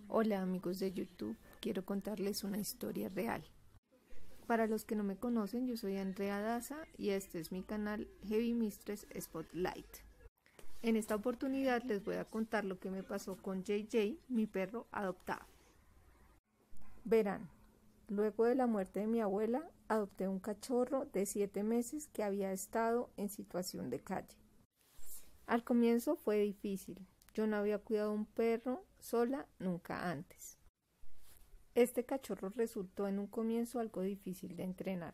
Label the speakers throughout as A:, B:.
A: Hola amigos de YouTube, quiero contarles una historia real. Para los que no me conocen, yo soy Andrea Daza y este es mi canal Heavy Mistress Spotlight. En esta oportunidad les voy a contar lo que me pasó con JJ, mi perro adoptado. Verán, luego de la muerte de mi abuela, adopté un cachorro de 7 meses que había estado en situación de calle. Al comienzo fue difícil. Yo no había cuidado un perro sola nunca antes. Este cachorro resultó en un comienzo algo difícil de entrenar.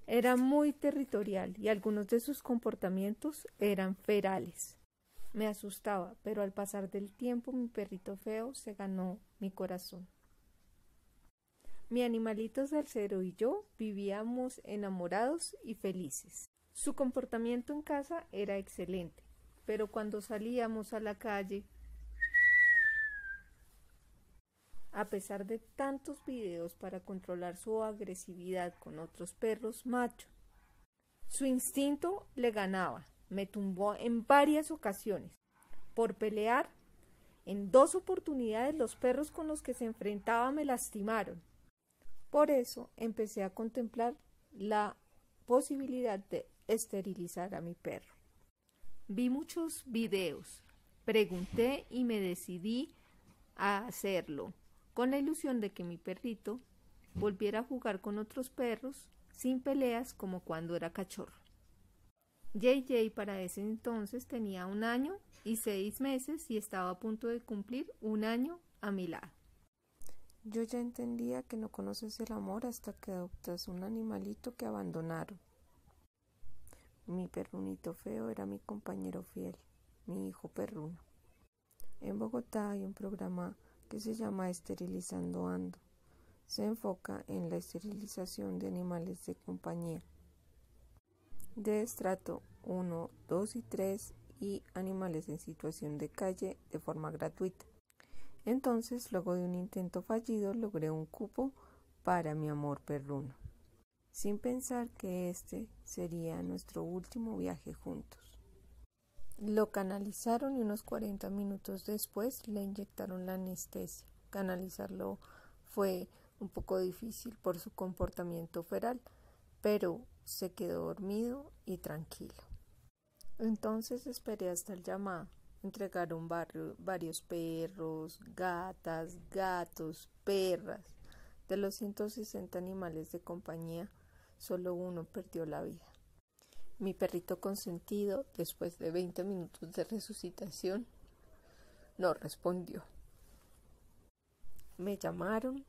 A: Era muy territorial y algunos de sus comportamientos eran ferales. Me asustaba, pero al pasar del tiempo mi perrito feo se ganó mi corazón. Mi animalito salsero y yo vivíamos enamorados y felices. Su comportamiento en casa era excelente, pero cuando salíamos a la calle, a pesar de tantos videos para controlar su agresividad con otros perros machos, su instinto le ganaba. Me tumbó en varias ocasiones. Por pelear, en 2 oportunidades los perros con los que se enfrentaba me lastimaron. Por eso empecé a contemplar la posibilidad de esterilizar a mi perro. Vi muchos videos, pregunté y me decidí a hacerlo, con la ilusión de que mi perrito volviera a jugar con otros perros sin peleas como cuando era cachorro. JJ para ese entonces tenía 1 año y 6 meses y estaba a punto de cumplir 1 año a mi lado.
B: Yo ya entendía que no conoces el amor hasta que adoptas un animalito que abandonaron. Mi perrunito feo era mi compañero fiel, mi hijo perruno. En Bogotá hay un programa que se llama Esterilizando Ando. Se enfoca en la esterilización de animales de compañía, de estrato 1, 2 y 3 y animales en situación de calle de forma gratuita. Entonces, luego de un intento fallido, logré un cupo para mi amor perruno, sin pensar que este sería nuestro último viaje juntos. Lo canalizaron y unos 40 minutos después le inyectaron la anestesia. Canalizarlo fue un poco difícil por su comportamiento feral, pero se quedó dormido y tranquilo. Entonces esperé hasta el llamado. Entregaron varios perros, gatas, gatos, perras. De los 160 animales de compañía, solo uno perdió la vida. Mi perrito consentido, después de 20 minutos de resucitación, no respondió. Me llamaron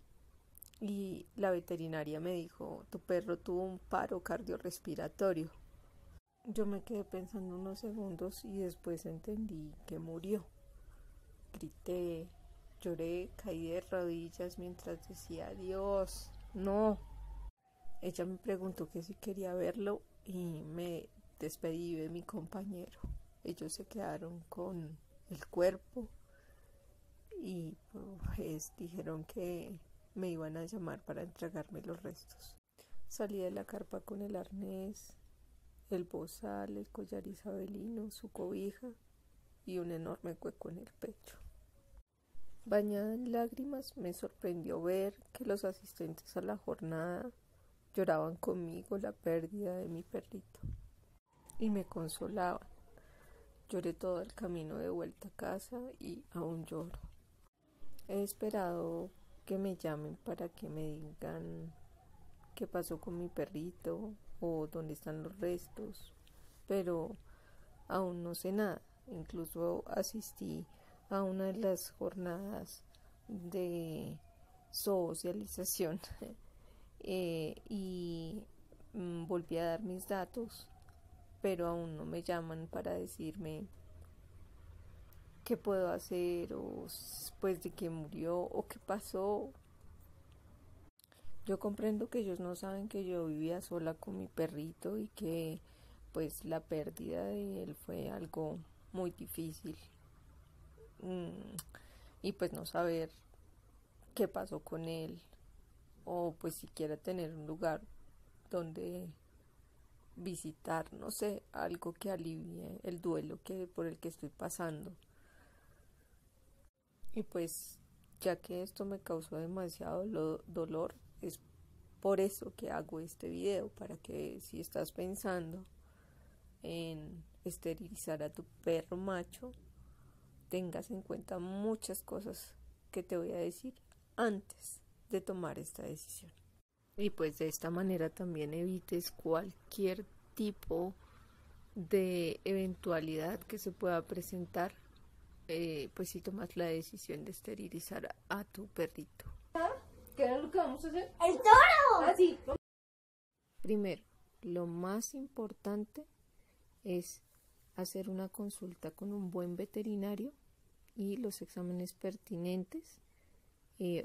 B: y la veterinaria me dijo: tu perro tuvo un paro cardiorrespiratorio. Yo me quedé pensando unos segundos y después entendí que murió. Grité, lloré, caí de rodillas mientras decía: Dios, no. Ella me preguntó que si quería verlo y me despedí de mi compañero. Ellos se quedaron con el cuerpo y pues dijeron que me iban a llamar para entregarme los restos. Salí de la carpa con el arnés, el bozal, el collar isabelino, su cobija y un enorme hueco en el pecho. Bañada en lágrimas, me sorprendió ver que los asistentes a la jornada lloraban conmigo la pérdida de mi perrito y me consolaban. Lloré todo el camino de vuelta a casa y aún lloro. He esperado que me llamen para que me digan qué pasó con mi perrito o dónde están los restos, pero aún no sé nada. Incluso asistí a una de las jornadas de socialización y volví a dar mis datos, pero aún no me llaman para decirme qué puedo hacer o pues de qué murió o qué pasó. Yo comprendo que ellos no saben que yo vivía sola con mi perrito y que pues la pérdida de él fue algo muy difícil. Y pues no saber qué pasó con él o pues siquiera tener un lugar donde visitar, no sé, algo que alivie el duelo por el que estoy pasando. Y pues ya que esto me causó demasiado dolor, es por eso que hago este video, para que si estás pensando en esterilizar a tu perro macho, tengas en cuenta muchas cosas que te voy a decir antes de tomar esta decisión. Y pues de esta manera también evites cualquier tipo de eventualidad que se pueda presentar, pues si tomas la decisión de esterilizar a tu perrito.
A: ¿Qué es lo que vamos a hacer?
C: ¡El toro!
A: Ah, sí.
B: Primero, lo más importante es hacer una consulta con un buen veterinario y los exámenes pertinentes,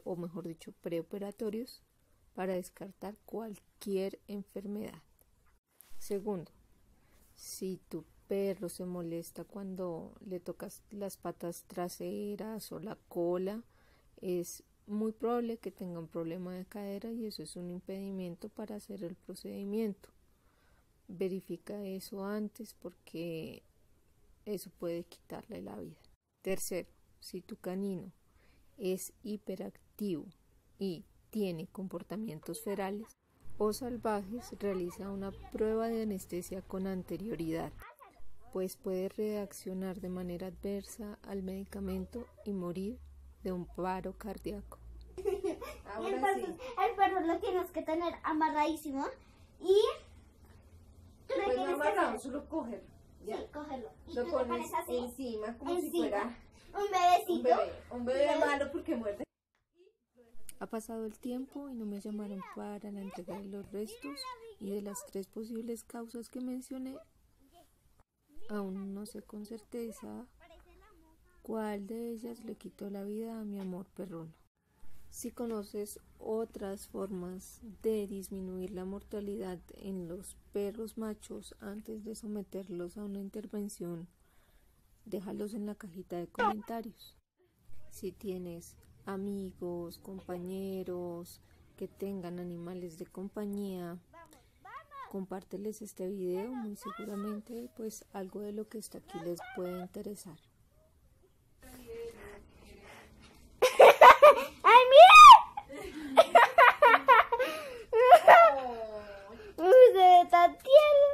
B: o mejor dicho, preoperatorios, para descartar cualquier enfermedad. Segundo, si tu perro se molesta cuando le tocas las patas traseras o la cola, es muy probable que tenga un problema de cadera y eso es un impedimento para hacer el procedimiento. Verifica eso antes porque eso puede quitarle la vida. Tercero, si tu canino es hiperactivo y tiene comportamientos ferales o salvajes, realiza una prueba de anestesia con anterioridad, pues puede reaccionar de manera adversa al medicamento y morir de un paro cardíaco.
C: Y entonces el perro lo tienes que tener amarradísimo y tú le
A: Pues
C: tienes
A: no
C: que
A: amarramos, solo cogerlo.
C: sí, cogerlo. Y
A: Lo
C: tú le
A: pones
C: pones así,
A: encima como si
C: encima,
A: fuera
C: un bebecito.
A: un bebé malo porque muerde.
B: Ha pasado el tiempo y no me llamaron para la entrega de los restos, y de las 3 posibles causas que mencioné, aún no sé con certeza cuál de ellas le quitó la vida a mi amor perruno. Si conoces otras formas de disminuir la mortalidad en los perros machos antes de someterlos a una intervención, déjalos en la cajita de comentarios. Si tienes amigos, compañeros que tengan animales de compañía, compárteles este video, muy seguramente pues algo de lo que está aquí les puede interesar.
C: ¡Ay, mira! ¡Uy, se ve tan tierno!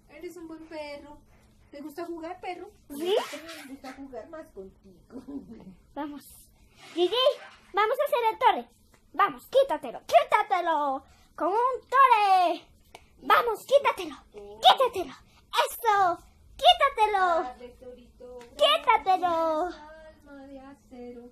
A: Eres un buen perro. ¿Te gusta jugar, perro?
C: ¿Sí?
A: Me gusta jugar más contigo.
C: Vamos. Gigi, vamos a hacer el tore. Vamos, quítatelo, quítatelo. Como un tore. Vamos, quítatelo, quítatelo. Eso, quítatelo,
A: Dale, torito.
C: quítatelo.
A: Alma de acero.